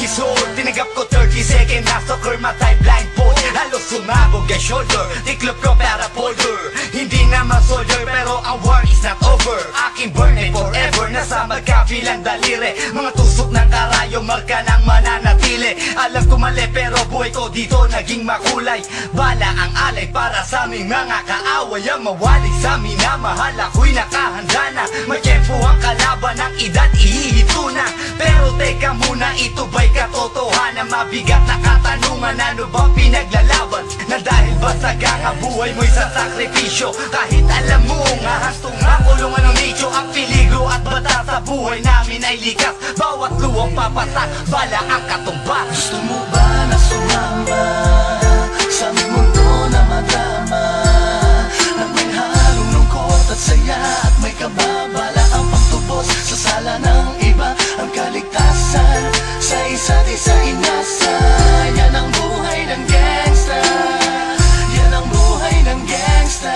years old, tinagap ko 30 second massacre, matay blindfold. Halos sumabog ang shoulder, tiklop ko para folder. Hindi na ma-soldier pero ang war is not over. Aking burn it forever, nasa magkabilang daliri. Mga tusok ng karayo, marka ng mananatili. Alam ko mali pero buhay ko dito naging makulay. Bala ang alay para sa aming mga kaaway. Ang mawalay sa minamahal, ako'y nakahanda na. May tempo ang kalaban ng edad, ihihito na. Pero teka muna, ito ba'y katotohanan? Mabigat na katanungan, ano ba pinaglalaban? Na dahil ba sagang ang buhay mo'y sa sakripisyo? Kahit alam mo, ngahas tumakulungan ng nicho. Ang peligro at bata sa buhay namin ay likas. Bawat luwang papasak, bala ang katumba. Gusto mo ba na sumama sa aming mundo na madama? Na may halong lungkot at saya at may kababala ang pagtubos sa sala ng iba. Ang kaligtasan sa isa't isa inasa. Yan ang buhay ng gangsta. Yan ang buhay ng gangsta.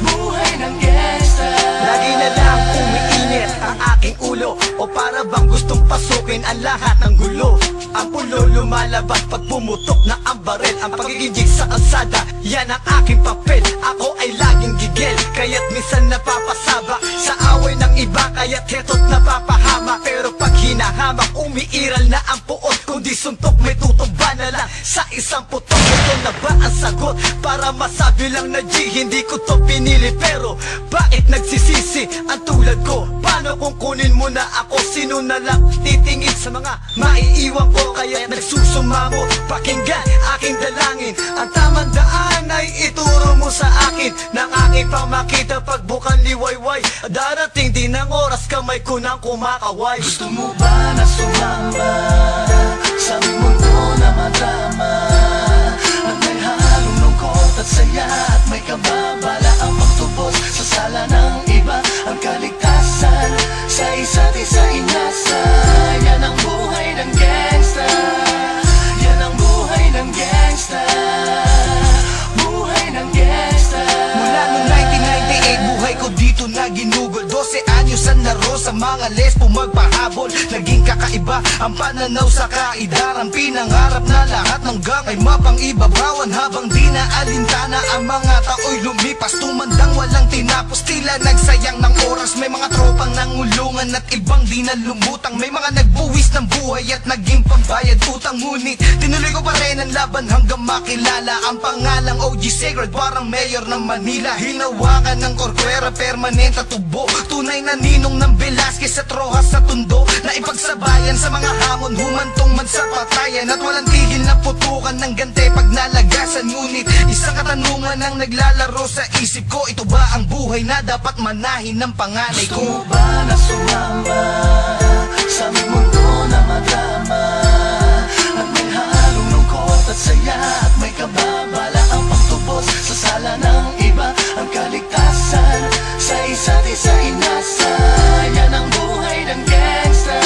Buhay ng gangsta. Lagi na lang umiinit ang aking ulo, o para bang gustong pasukin ang lahat ng gulo. Ang pulo lumalabas pag pumutok na ang baril. Ang pagiging sa kalsada, yan ang aking papel. Ako ay laging gigil, kaya't minsan napapasaba sa away ng iba, kaya't heto't napapahama. Pero pag hinahamak, umiiral na ang puot. Kung di suntok, may tutumba na lang sa isang putok. Ito na ba ang sagot? Para masabi lang na G, hindi ko to pinili. Pero bakit nagsisisi ang tulad ko? Paano kung kunin mo na ako? Sino na lang titingin sa mga maiiwan ko? Kaya nagsusumamo, pakinggan aking dalangin. Ang tamang daan ay ituro mo sa akin. Nang aking pamakita pagbukan liwayway. Darating din ang oras, kamay ko nang kumakaway. Gusto mo ba na sumama sa aming mundo na madrama? At may halong lungkot at saya at may kababala ang pagtubos sa sala ng iba. Ang kaligtasan sa isa't isa inasa. Yan ang buhay ng gangsta. Yan ang buhay ng gangsta. Buhay ng gangsta. Mula noong 1998, buhay ko dito na ginugol. 12 anyos ang naro sa mga lesbo magpahabol. Naging kakaiba ang pananaw sa kaidaran. Pinangarap na lahat ng gang ay mapang-ibabawan. Habang di na alintana ang mga tao'y lumipas. Tumandang walang tinapos, tila nagsayang ng oras. May mga tropang nangulungan at ibang di na lumutang. May mga nagbuwis ng buhay at naging pambayad utang. Ngunit tinuloy ko pa rin ang laban hanggang makilala ang pangalang OG Sacred, parang mayor ng Manila. Hinawakan ng korkwera, permanent at tubo. Tunay na ninong ng Velasquez at Rojas sa tundo. Na ipagsabayan sa mga hamon, humantong man sa patayan. At walang tigil na putukan ng gante pag nalagasan. Ngunit isang katanungan ang naglalaro sa isip ko. Ito ba ang buhay na dapat manahin ng panganay ko? Gusto mo ba na sumama sa aming mundo na madrama? At may halong lungkot at saya at may kababala ang pagtubos sa sala ng iba. Ang kaligtasan sa isa't isa inasa. Yan ang buhay ng gangsta.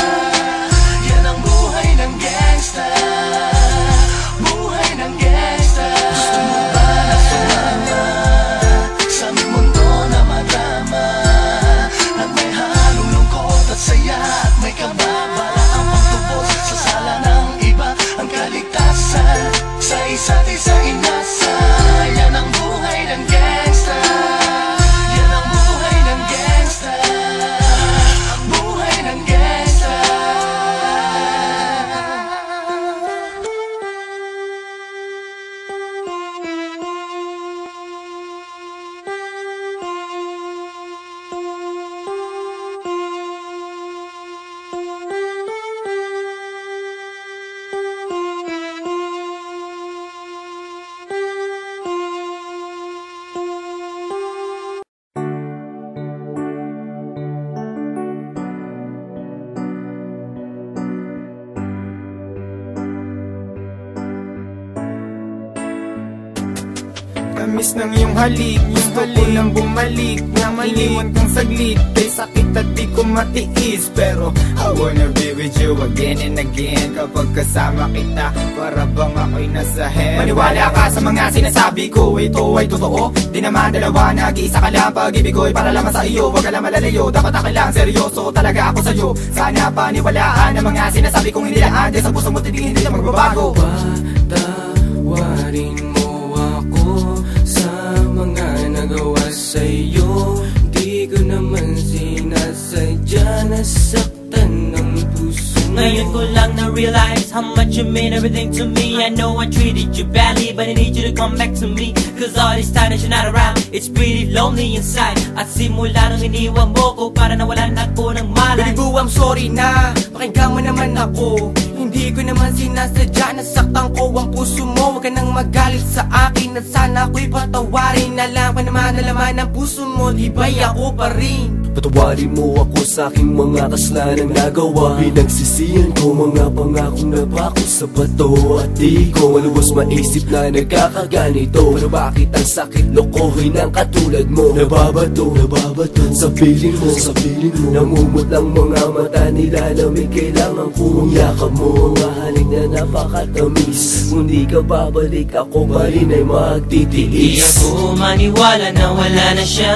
Yan ang buhay ng gangsta. Buhay ng gangsta. Gusto mo ba na sumama sa aming mundo na madrama? At may halong lungkot at saya at may kababala ang pagtubos sa sala ng iba. Ang kaligtasan sa isa't isa inasa. Yan ang buhay ng gangsta. Yan ang buhay ng gangsta. Buhay ng gangsta. Tamis ng iyong halik, gusto ko lang bumalik na maliwan kang saglit, kay sakit at di ko matiis. Pero I wanna be with you again and again. Kapag kasama kita, para bang ako'y nasa heaven. Maniwala ka sa mga sinasabi ko, ito ay totoo. Di naman dalawa, nag-iisa ka lang. Pag-ibig ko'y para lamang sa iyo, wag ka lang malalayo. Dapat akin lang, seryoso talaga ako sa'yo. Sana paniwalaan ang mga sinasabi kong hindi lang ande sa puso mo, titigin hindi lang magbabago. Patawarin mo ako sa mga nagawa sa'yo. Di ko naman sinasadya, nasaktan ng puso. Ngayon ko lang na-realize how much you mean everything to me. I know I treated you badly, but I need you to come back to me. Cause all this time that you're not around, it's pretty lonely inside. At simula nung iniwan mo ko, para nawalan ako ng malay. Baby boo, I'm sorry na, pakinggan mo naman ako. Hindi ko naman sinasadya, nasaktan ko ang puso mo. Huwag ka nang magalit sa akin at sana ako'y patawarin. Alam ka naman na laman ng puso mo, di ba'y ako pa rin? Patawarin mo ako sa aking mga kasalanan nagawa. Pinagsisihan ko mga pangakong napako sa bato. At di ko malubos maisip na nagkakaganito. Pero bakit ang sakit lokohin ng katulad mo? Nababato sa piling mo, namumot lang mga mata nila. Lamig kailangan kong yakap mo. Mga halik na napakatamis. Kung di ka babalik, ako pa rin ay magtitiis. Di ako maniwala na wala na siya.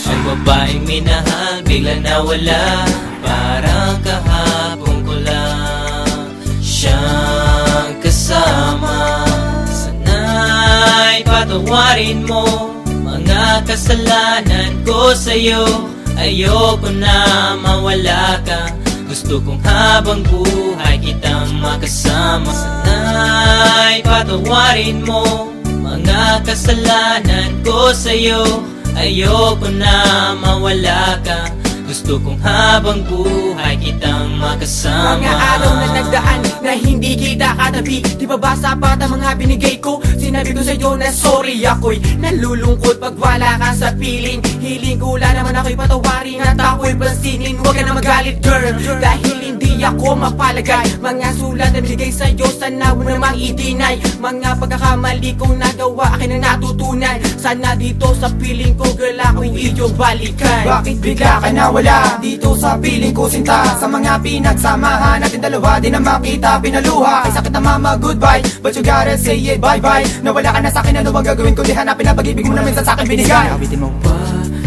Ang babaeng minahal bigla nawala. Parang kahapon ko lang siyang kasama. Sana'y patawarin mo mga kasalanan ko sa'yo. Ayoko na mawala ka, gusto kong habang buhay kitang makasama. Sana'y patawarin mo mga kasalanan ko sa'yo. Ayoko na mawala ka, gusto kong habang buhay kitang makasama. Mga araw na nagdaan na hindi kita katabi, di ba ba sapat ang mga binigay ko? Sinabi ko sa'yo na sorry, ako'y nalulungkot pag wala ka sa piling. Hiling ko lang naman ako'y patawarin at ako'y pansinin. Huwag ka na magalit girl, dahil hindi ako mapalagay. Mga sulat na binigay sa'yo, sana mo namang i-deny. Mga pagkakamali kong nagawa, akin ang natutunan. Sana dito sa piling ko girl, ako'y iyong balikan. Bakit bigla ka nawala dito sa piling ko sinta? Sa mga pinagsamahan natin dalawa, di na makita pinaluha. Ay sakit na mama, goodbye, but you gotta say it, bye-bye. Nawala ka na sa'kin, ano bang gagawin ko? Di hanapin na pag-ibig mo na minsan sa'kin binigay. Awitin mo.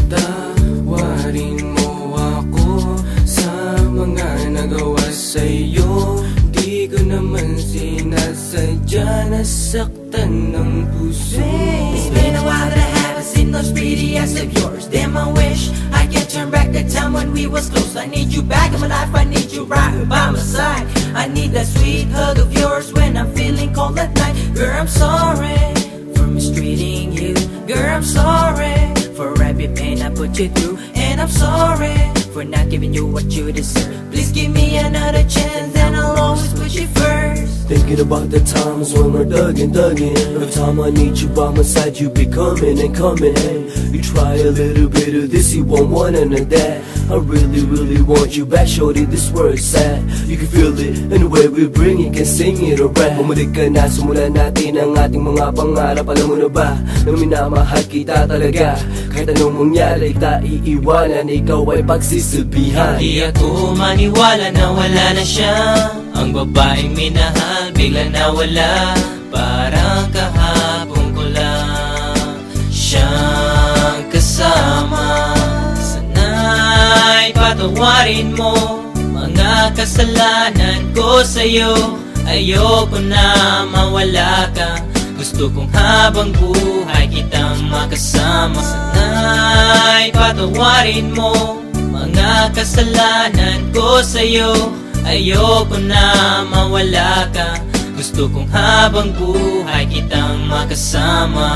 Patawarin mo ako sa mga nagawa sa'yo. Di ko naman sinasadya, nasaktan ng puso. It's been a while that I haven't seen those pretty eyes of yours. Damn, I wish I can turn back the time when we was close. I need you back in my life, I need you right by my side. I need that sweet hug of yours when I'm feeling cold at night. Girl, I'm sorry for mistreating you. Girl, I'm sorry for every pain I put you through. And I'm sorry for not giving you what you deserve. Please give me another chance and I'll always put you first. Thinking about the times when we're thuggin'. Every time I need you by my side, you be coming and coming. Hey, you try a little bit of this, you won't want none of that. I really want you back, shorty, this word's sad. You can feel it, and the way we bring it, can sing it or rap. Bumalik ka na, simulan natin ang ating mga pangarap. Alam mo na ba, na minamahal kita talaga. Kahit anong mangyari, kita iiwanan, ikaw ay pagsisilbihan. Di ako maniwala na wala na siya. Ang babaeng minahal bigla nawala. Parang kahapon ko lang siyang kasama. Sana'y patawarin mo mga kasalanan ko sa'yo. Ayoko na mawala ka, gusto kong habang buhay kitang makasama. Sana'y patawarin mo mga kasalanan ko sa'yo. Ayoko na mawala ka, gusto kong habang buhay kitang makasama.